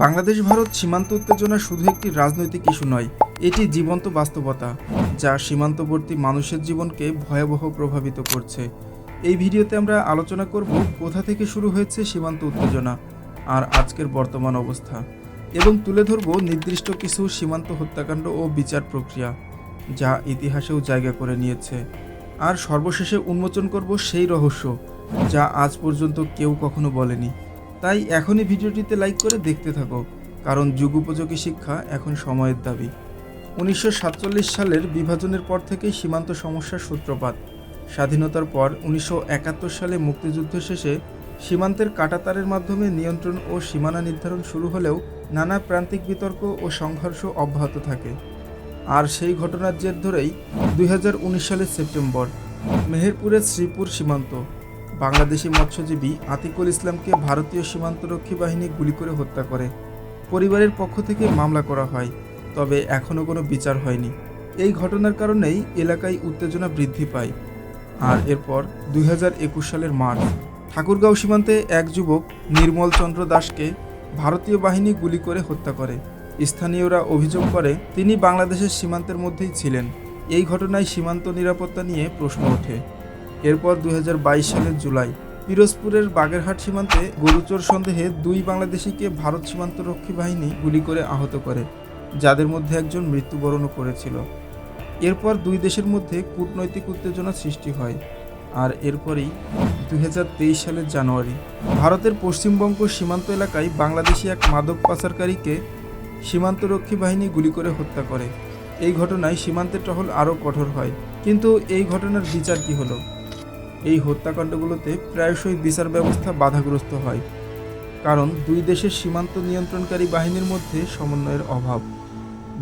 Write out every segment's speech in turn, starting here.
বাংলাদেশ ভারত সীমান্ত উত্তেজনা শুধু একটি রাজনৈতিক ইস্যু নয়, এটি জীবন্ত বাস্তবতা যা সীমান্তবর্তী মানুষের জীবনকে ভয়াবহ প্রভাবিত করছে। এই ভিডিওতে আমরা আলোচনা করব কোথা থেকে শুরু হয়েছে সীমান্ত উত্তেজনা আর আজকের বর্তমান অবস্থা, এবং তুলে ধরব নির্দিষ্ট কিছু সীমান্ত হত্যাকাণ্ড ও বিচার প্রক্রিয়া যা ইতিহাসেও জায়গা করে নিয়েছে। আর সর্বশেষে উন্মোচন করব সেই রহস্য যা আজ পর্যন্ত কেউ কখনো বলেনি। তাই এখনই ভিডিওটিতে লাইক করে দেখতে থাকো, কারণ যুগোপযোগী শিক্ষা এখন সময়ের দাবি। 1947 সালের বিভাজনের পর থেকেই সীমান্ত সমস্যার সূত্রপাত। স্বাধীনতার পর 1971 সালে মুক্তিযুদ্ধ শেষে সীমান্তের কাঁটাতারের মাধ্যমে নিয়ন্ত্রণ ও সীমানা নির্ধারণ শুরু হলেও নানা প্রান্তিক বিতর্ক ও সংঘর্ষ অব্যাহত থাকে। আর সেই ঘটনার জের ধরেই 2019 সালের সেপ্টেম্বর মেহেরপুরের শ্রীপুর সীমান্ত বাংলাদেশি মৎস্যজীবী আতিকুল ইসলামকে ভারতীয় সীমান্তরক্ষী বাহিনী গুলি করে হত্যা করে। পরিবারের পক্ষ থেকে মামলা করা হয়, তবে এখনও কোনো বিচার হয়নি। এই ঘটনার কারণেই এলাকায় উত্তেজনা বৃদ্ধি পায়। আর এরপর 2021 সালের মার্চ ঠাকুরগাঁও সীমান্তে এক যুবক নির্মল চন্দ্র দাসকে ভারতীয় বাহিনী গুলি করে হত্যা করে। স্থানীয়রা অভিযোগ করে তিনি বাংলাদেশের সীমান্তের মধ্যেই ছিলেন। এই ঘটনায় সীমান্ত নিরাপত্তা নিয়ে প্রশ্ন ওঠে। এরপর 2022 সালের জুলাই পিরোজপুরের বাগেরহাট সীমান্তে গরুচোর সন্দেহে দুই বাংলাদেশিকে ভারত সীমান্তরক্ষী বাহিনী গুলি করে আহত করে, যাদের মধ্যে একজন মৃত্যুবরণও করেছিল। এরপর দুই দেশের মধ্যে কূটনৈতিক উত্তেজনা সৃষ্টি হয়। আর এরপরেই 2023 সালের জানুয়ারি ভারতের পশ্চিমবঙ্গ সীমান্ত এলাকায় বাংলাদেশি এক মাদক পাচারকারীকে সীমান্তরক্ষী বাহিনী গুলি করে হত্যা করে। এই ঘটনায় সীমান্তের টহল আরও কঠোর হয়। কিন্তু এই ঘটনার বিচার কী হলো? এই হত্যাকাণ্ডগুলোতে প্রায়শই বিচার ব্যবস্থা বাধাগ্রস্ত হয়, কারণ দুই দেশের সীমান্ত নিয়ন্ত্রণকারী বাহিনীর মধ্যে সমন্বয়ের অভাব।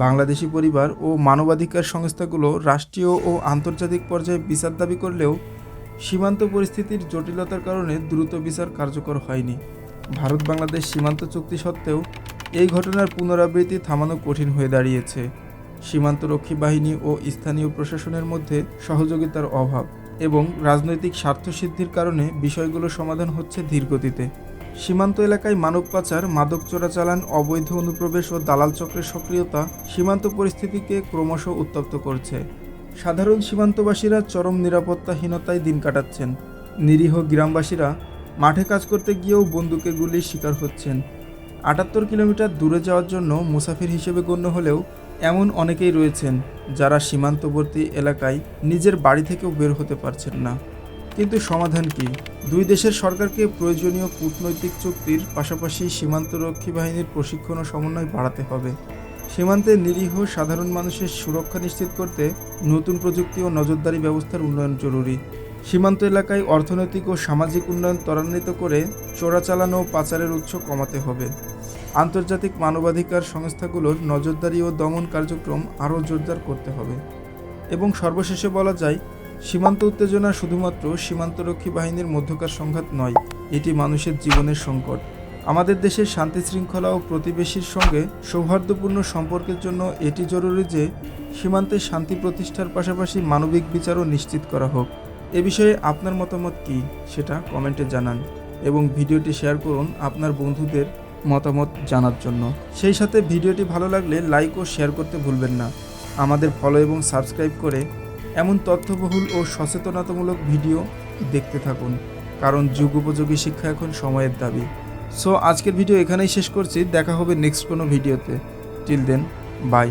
বাংলাদেশি পরিবার ও মানবাধিকার সংস্থাগুলো রাষ্ট্রীয় ও আন্তর্জাতিক পর্যায়ে বিচার দাবি করলেও সীমান্ত পরিস্থিতির জটিলতার কারণে দ্রুত বিচার কার্যকর হয়নি। ভারত বাংলাদেশ সীমান্ত চুক্তি সত্ত্বেও এই ঘটনার পুনরাবৃত্তি থামানো কঠিন হয়ে দাঁড়িয়েছে। সীমান্তরক্ষী বাহিনী ও স্থানীয় প্রশাসনের মধ্যে সহযোগিতার অভাব এবং রাজনৈতিক স্বার্থসিদ্ধির কারণে বিষয়গুলো সমাধান হচ্ছে ধীরগতিতে। সীমান্ত এলাকায় মানব পাচার, মাদক চোরাচালান, অবৈধ অনুপ্রবেশ ও দালাল চক্রের সক্রিয়তা সীমান্ত পরিস্থিতিকে ক্রমশ উত্তপ্ত করছে। সাধারণ সীমান্তবাসীরা চরম নিরাপত্তাহীনতায় দিন কাটাচ্ছেন। নিরীহ গ্রামবাসীরা মাঠে কাজ করতে গিয়েও বন্দুকের গুলির শিকার হচ্ছেন। 78 কিলোমিটার দূরে যাওয়ার জন্য মুসাফির হিসেবে গণ্য হলেও এমন অনেকেই রয়েছেন যারা সীমান্তবর্তী এলাকায় নিজের বাড়ি থেকেও বের হতে পারছেন না। কিন্তু সমাধান কি? দুই দেশের সরকারকে প্রয়োজনীয় কূটনৈতিক চুক্তির পাশাপাশি সীমান্তরক্ষী বাহিনীর প্রশিক্ষণ ও সমন্বয় বাড়াতে হবে। সীমান্তে নিরীহ সাধারণ মানুষের সুরক্ষা নিশ্চিত করতে নতুন প্রযুক্তি ও নজরদারি ব্যবস্থার উন্নয়ন জরুরি। সীমান্ত এলাকায় অর্থনৈতিক ও সামাজিক উন্নয়ন ত্বরান্বিত করে চোরাচালান ও পাচারের উৎস কমাতে হবে। আন্তর্জাতিক মানবাধিকার সংস্থাগুলোর নজরদারি ও দমন কার্যক্রম আরও জোরদার করতে হবে। এবং সর্বশেষে বলা যায়, সীমান্ত উত্তেজনা শুধুমাত্র সীমান্তরক্ষী বাহিনীর মধ্যকার সংঘাত নয়, এটি মানুষের জীবনের সংকট। আমাদের দেশের শান্তি শৃঙ্খলা ও প্রতিবেশীর সঙ্গে সৌহার্দ্যপূর্ণ সম্পর্কের জন্য এটি জরুরি যে সীমান্তে শান্তি প্রতিষ্ঠার পাশাপাশি মানবিক বিচারও নিশ্চিত করা হোক। এ বিষয়ে আপনার মতামত কী সেটা কমেন্টে জানান, এবং ভিডিওটি শেয়ার করুন আপনার বন্ধুদের মতামত জানার জন্য। সেই সাথে ভিডিওটি ভালো লাগলে লাইক ও শেয়ার করতে ভুলবেন না। আমাদের ফলো এবং সাবস্ক্রাইব করে এমন তথ্যবহুল ও সচেতনতামূলক ভিডিও দেখতে থাকুন, কারণ যুগোপযোগী শিক্ষা এখন সময়ের দাবি। সো আজকের ভিডিও এখানেই শেষ করছি। দেখা হবে নেক্সট কোনো ভিডিওতে। Till then, by.